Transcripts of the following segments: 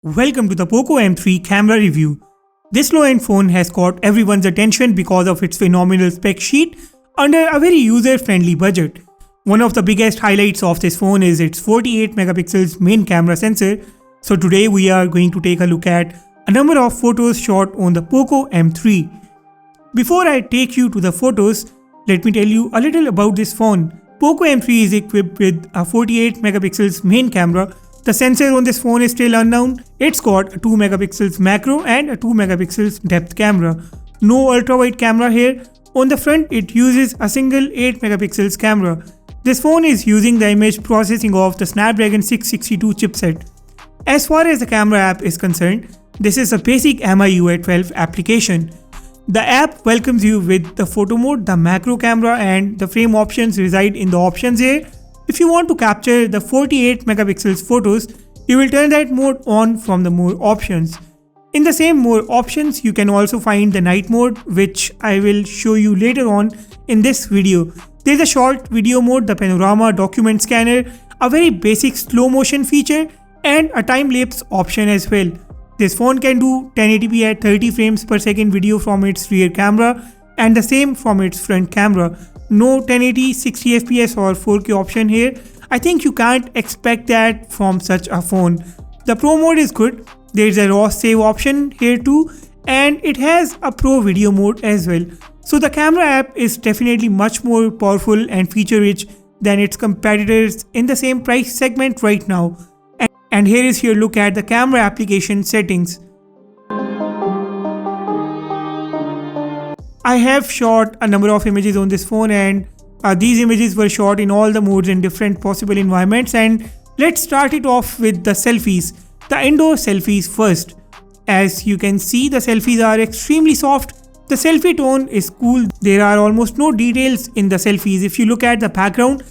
Welcome to the POCO M3 camera review. This low-end phone has caught everyone's attention because of its phenomenal spec sheet under a very user-friendly budget. One of the biggest highlights of this phone is its 48 megapixels main camera sensor. So today we are going to take a look at a number of photos shot on the POCO M3. Before I take you to the photos, let me tell you a little about this phone. POCO M3 is equipped with a 48 megapixels main camera. The sensor on this phone is still unknown. It's got a 2 megapixels macro and a 2 megapixels depth camera. No ultra wide camera here. On the front, it uses a single 8 megapixels camera. This phone is using the image processing of the Snapdragon 662 chipset. As far as the camera app is concerned, this is a basic MIUI 12 application. The app welcomes you with the photo mode, the macro camera and the frame options reside in the options here. If you want to capture the 48 megapixels photos, you will turn that mode on from the more options. In the same more options, you can also find the night mode, which I will show you later on in this video. There is a short video mode, the panorama document scanner, a very basic slow motion feature and a time-lapse option as well. This phone can do 1080p at 30 frames per second video from its rear camera and the same from its front camera. No 1080, 60 fps or 4K option here. I think you can't expect that from such a phone. The Pro mode is good. There is a raw save option here too, and it has a Pro video mode as well. So the camera app is definitely much more powerful and feature rich than its competitors in the same price segment right now. And here is your look at the camera application settings. I have shot a number of images on this phone and these images were shot in all the modes in different possible environments, and let's start it off with the selfies. The indoor selfies first. As you can see, the selfies are extremely soft. The selfie tone is cool. There are almost no details in the selfies. If you look at the background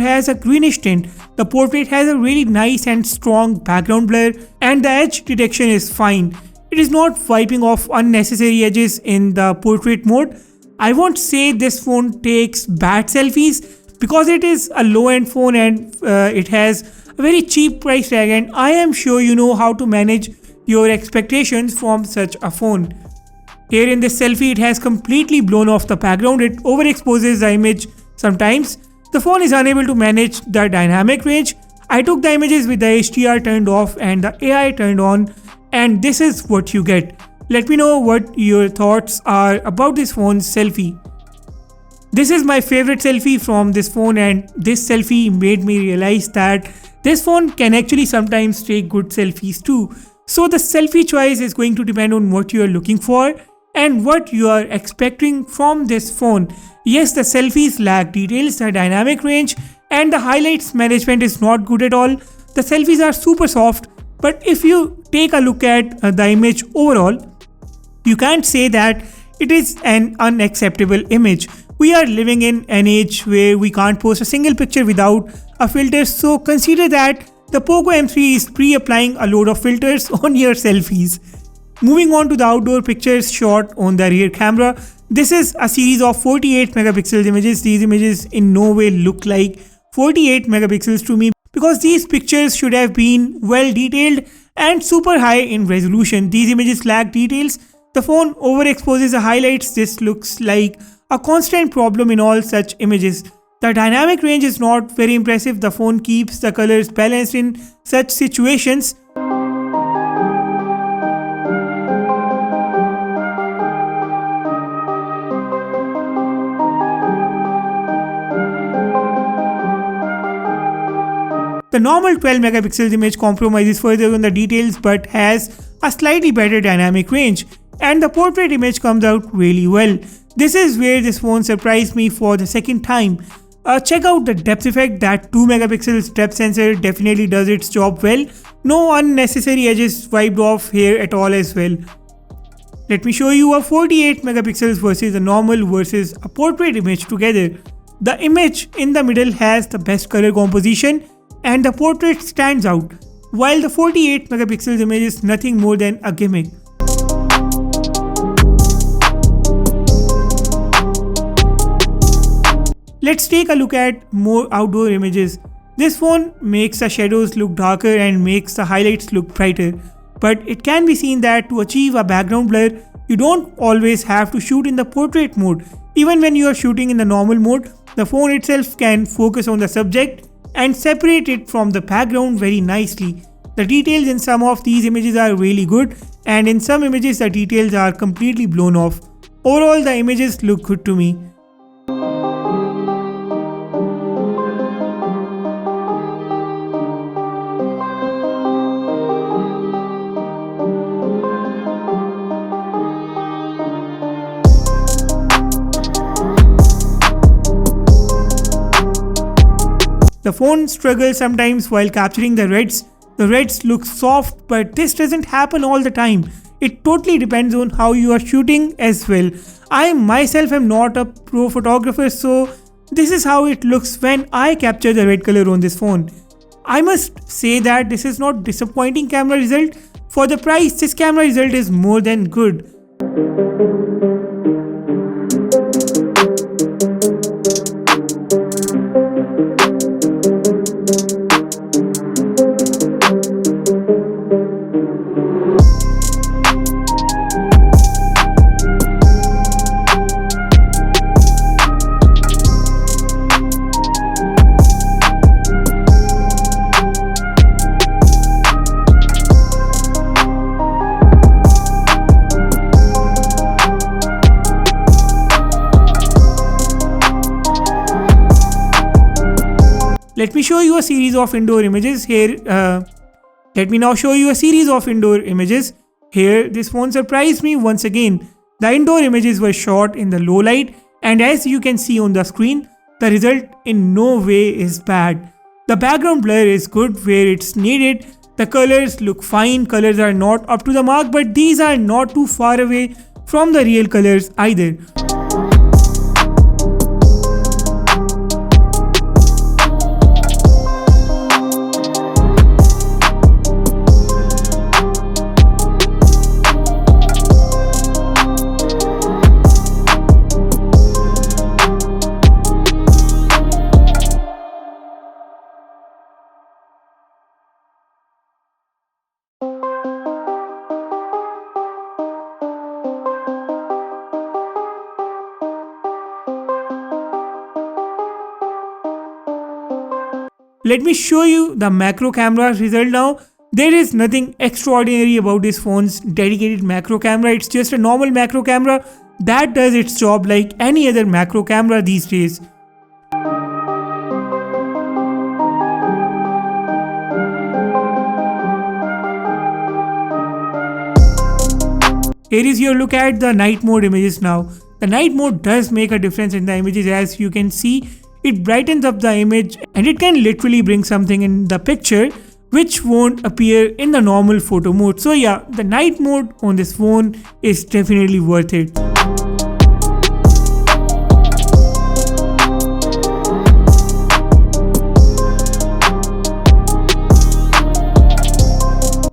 has a greenish tint. The portrait has a really nice and strong background blur and the edge detection is fine. It is not wiping off unnecessary edges in the portrait mode. I won't say this phone takes bad selfies because it is a low-end phone and it has a very cheap price tag, and I am sure you know how to manage your expectations from such a phone. Here in this selfie, it has completely blown off the background. It overexposes the image sometimes. The phone is unable to manage the dynamic range. I took the images with the HDR turned off and the AI turned on, and this is what you get. Let me know what your thoughts are about this phone's selfie. This is my favorite selfie from this phone, and this selfie made me realize that this phone can actually sometimes take good selfies too. So the selfie choice is going to depend on what you are looking for and what you are expecting from this phone. Yes, the selfies lack details, the dynamic range and the highlights management is not good at all. The selfies are super soft, but if you take a look at the image overall, you can't say that it is an unacceptable image. We are living in an age where we can't post a single picture without a filter, so consider that the POCO M3 is pre-applying a load of filters on your selfies. Moving on to the outdoor pictures shot on the rear camera. This is a series of 48 megapixels images. These images in no way look like 48 megapixels to me because these pictures should have been well detailed and super high in resolution. These images lack details. The phone overexposes the highlights. This looks like a constant problem in all such images. The dynamic range is not very impressive. The phone keeps the colors balanced in such situations. The normal 12 megapixels image compromises further on the details but has a slightly better dynamic range, and the portrait image comes out really well. This is where this phone surprised me for the second time. Check out the depth effect. That 2 megapixels depth sensor definitely does its job well. No unnecessary edges wiped off here at all as well. Let me show you a 48 megapixels versus a normal versus a portrait image together. The image in the middle has the best color composition and the portrait stands out, while the 48 megapixels image is nothing more than a gimmick. Let's take a look at more outdoor images. This phone makes the shadows look darker and makes the highlights look brighter. But it can be seen that to achieve a background blur, you don't always have to shoot in the portrait mode. Even when you are shooting in the normal mode, the phone itself can focus on the subject and separate it from the background very nicely. The details in some of these images are really good, and in some images the details are completely blown off. Overall, the images look good to me. The phone struggles sometimes while capturing the reds. The reds look soft, but this doesn't happen all the time. It totally depends on how you are shooting as well. I myself am not a pro photographer, so this is how it looks when I capture the red color on this phone. I must say that this is not disappointing camera result. For the price, this camera result is more than good. Let me show you a series of indoor images here. Let me now show you a series of indoor images. Here, this phone surprised me once again. The indoor images were shot in the low light, and as you can see on the screen, the result in no way is bad. The background blur is good where it's needed. The colors look fine. Colors are not up to the mark, but these are not too far away from the real colors either. Let me show you the macro camera result now. There is nothing extraordinary about this phone's dedicated macro camera. It's just a normal macro camera that does its job like any other macro camera these days. Here is your look at the night mode images now. The night mode does make a difference in the images, as you can see. It brightens up the image and it can literally bring something in the picture which won't appear in the normal photo mode. So yeah, the night mode on this phone is definitely worth it.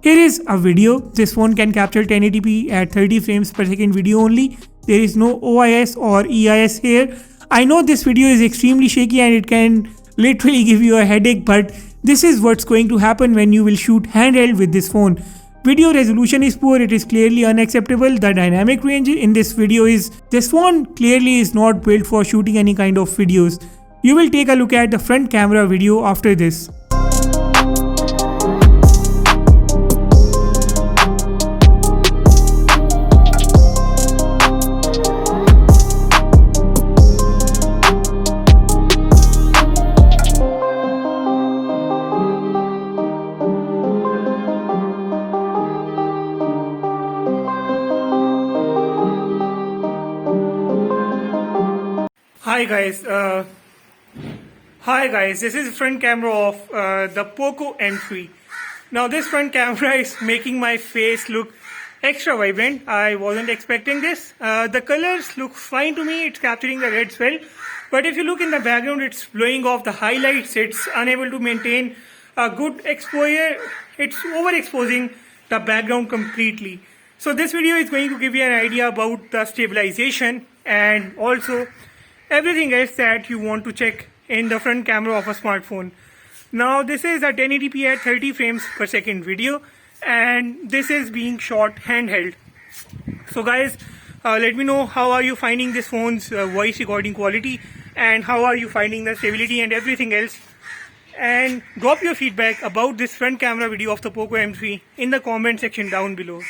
Here is a video. This phone can capture 1080p at 30 frames per second video only. There is no OIS or EIS here. I know this video is extremely shaky and it can literally give you a headache, but this is what's going to happen when you will shoot handheld with this phone. Video resolution is poor, it is clearly unacceptable. The dynamic range in this video is, this phone clearly is not built for shooting any kind of videos. You will take a look at the front camera video after this. Hi guys, this is the front camera of the POCO M3. Now this front camera is making my face look extra vibrant. I wasn't expecting this. The colors look fine to me, it's capturing the reds well. But if you look in the background, it's blowing off the highlights, it's unable to maintain a good exposure, it's overexposing the background completely. So this video is going to give you an idea about the stabilization and also everything else that you want to check in the front camera of a smartphone. Now this is a 1080p at 30 frames per second video, and this is being shot handheld. So guys, let me know how are you finding this phone's voice recording quality, and how are you finding the stability and everything else. And drop your feedback about this front camera video of the POCO M3 in the comment section down below.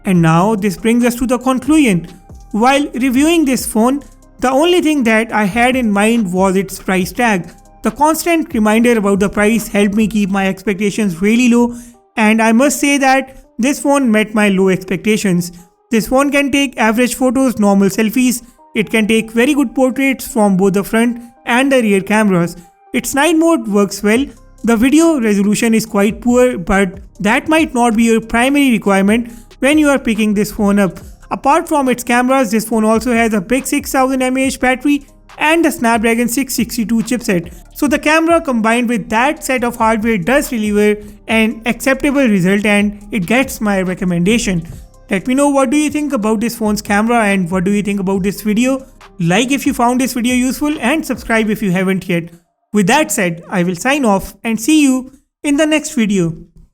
And now this brings us to the conclusion. While reviewing this phone, the only thing that I had in mind was its price tag. The constant reminder about the price helped me keep my expectations really low, and I must say that this phone met my low expectations. This phone can take average photos, normal selfies. It can take very good portraits from both the front and the rear cameras. Its night mode works well. The video resolution is quite poor, but that might not be your primary requirement when you are picking this phone up. Apart from its cameras, this phone also has a big 6000 mAh battery and the Snapdragon 662 chipset. So the camera combined with that set of hardware does deliver an acceptable result, and it gets my recommendation. Let me know what do you think about this phone's camera, and what do you think about this video. Like if you found this video useful, and subscribe if you haven't yet. With that said, I will sign off and see you in the next video.